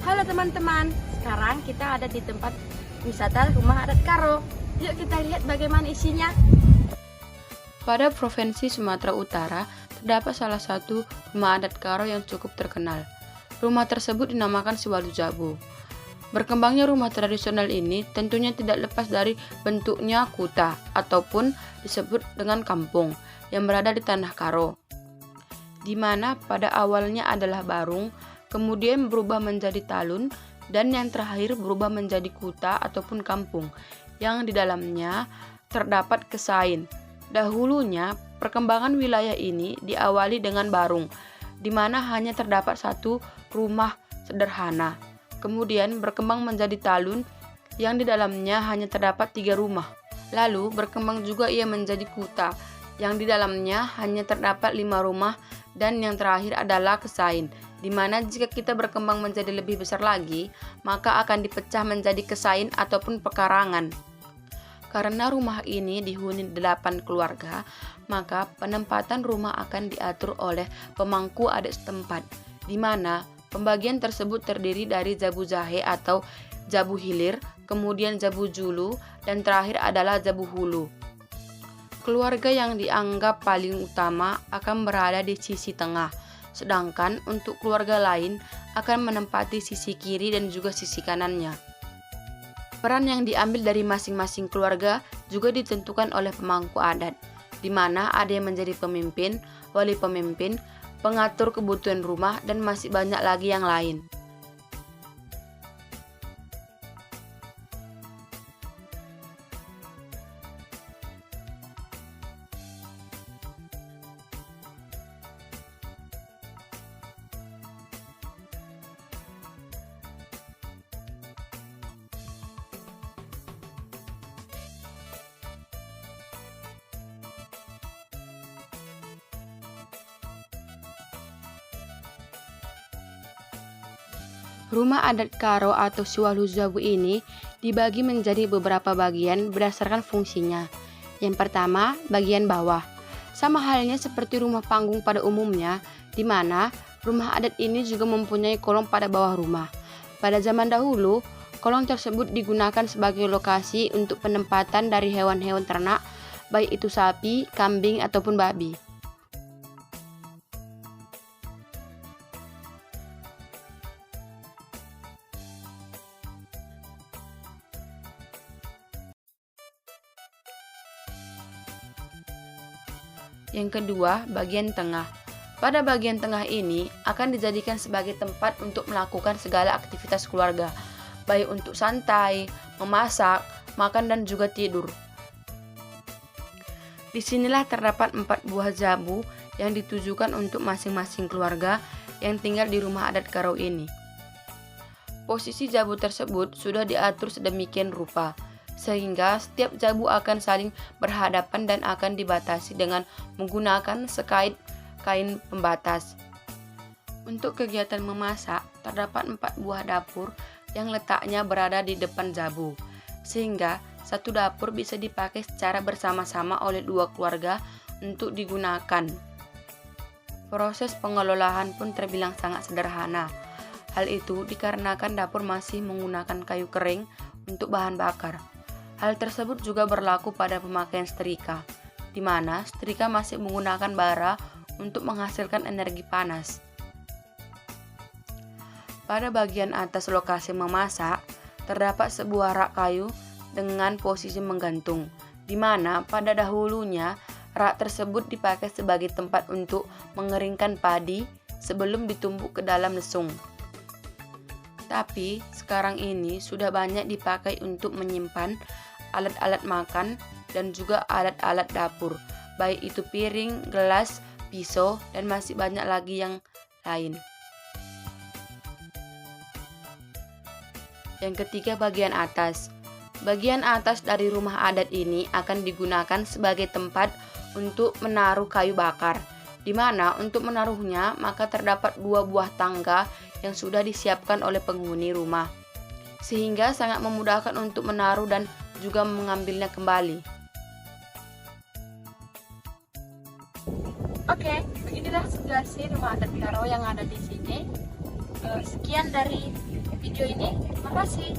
Halo teman-teman, sekarang kita ada di tempat wisata Rumah Adat Karo. Yuk kita lihat bagaimana isinya. Pada Provinsi Sumatera Utara, terdapat salah satu rumah adat Karo yang cukup terkenal. Rumah tersebut dinamakan Siwalu Jabu. Berkembangnya rumah tradisional ini tentunya tidak lepas dari bentuknya kuta ataupun disebut dengan kampung yang berada di Tanah Karo, di mana pada awalnya adalah barung, kemudian berubah menjadi talun, dan yang terakhir berubah menjadi kuta ataupun kampung yang di dalamnya terdapat kesain. Dahulunya, perkembangan wilayah ini diawali dengan barung, di mana hanya terdapat satu rumah sederhana. Kemudian berkembang menjadi talun, yang di dalamnya hanya terdapat 3 rumah. Lalu berkembang juga ia menjadi kuta, yang di dalamnya hanya terdapat 5 rumah, dan yang terakhir adalah kesain, di mana jika kita berkembang menjadi lebih besar lagi, maka akan dipecah menjadi kesain ataupun pekarangan. Karena rumah ini dihuni 8 keluarga, maka penempatan rumah akan diatur oleh pemangku adat setempat, di mana pembagian tersebut terdiri dari Jabu Jahe atau Jabu Hilir, kemudian Jabu Julu, dan terakhir adalah Jabu Hulu. Keluarga yang dianggap paling utama akan berada di sisi tengah, sedangkan untuk keluarga lain akan menempati sisi kiri dan juga sisi kanannya. Peran yang diambil dari masing-masing keluarga juga ditentukan oleh pemangku adat, di mana ada yang menjadi pemimpin, wali pemimpin, pengatur kebutuhan rumah, dan masih banyak lagi yang lain. Rumah adat Karo atau Siwalu Jabu ini dibagi menjadi beberapa bagian berdasarkan fungsinya. Yang pertama, bagian bawah. Sama halnya seperti rumah panggung pada umumnya, di mana rumah adat ini juga mempunyai kolong pada bawah rumah. Pada zaman dahulu, kolong tersebut digunakan sebagai lokasi untuk penempatan dari hewan-hewan ternak, baik itu sapi, kambing, ataupun babi. Yang kedua, bagian tengah. Pada bagian tengah ini akan dijadikan sebagai tempat untuk melakukan segala aktivitas keluarga, baik untuk santai, memasak, makan, dan juga tidur. Disinilah terdapat 4 buah jabu yang ditujukan untuk masing-masing keluarga yang tinggal di rumah adat Karo ini. Posisi jabu tersebut sudah diatur sedemikian rupa, sehingga setiap jabu akan saling berhadapan dan akan dibatasi dengan menggunakan sekait kain pembatas. Untuk kegiatan memasak, terdapat 4 buah dapur yang letaknya berada di depan jabu, sehingga satu dapur bisa dipakai secara bersama-sama oleh 2 keluarga untuk digunakan. Proses pengelolaan pun terbilang sangat sederhana. Hal itu dikarenakan dapur masih menggunakan kayu kering untuk bahan bakar. Hal tersebut juga berlaku pada pemakaian setrika, di mana setrika masih menggunakan bara untuk menghasilkan energi panas. Pada bagian atas lokasi memasak, terdapat sebuah rak kayu dengan posisi menggantung, di mana pada dahulunya rak tersebut dipakai sebagai tempat untuk mengeringkan padi sebelum ditumbuk ke dalam lesung. Tapi sekarang ini sudah banyak dipakai untuk menyimpan alat-alat makan dan juga alat-alat dapur, baik itu piring, gelas, pisau, dan masih banyak lagi yang lain. Yang ketiga, bagian atas. Bagian atas dari rumah adat ini akan digunakan sebagai tempat untuk menaruh kayu bakar, di mana untuk menaruhnya maka terdapat 2 buah tangga yang sudah disiapkan oleh penghuni rumah, sehingga sangat memudahkan untuk menaruh dan juga mengambilnya kembali. Oke, beginilah situasi rumah adat Karo yang ada di sini. Sekian dari video ini. Terima kasih.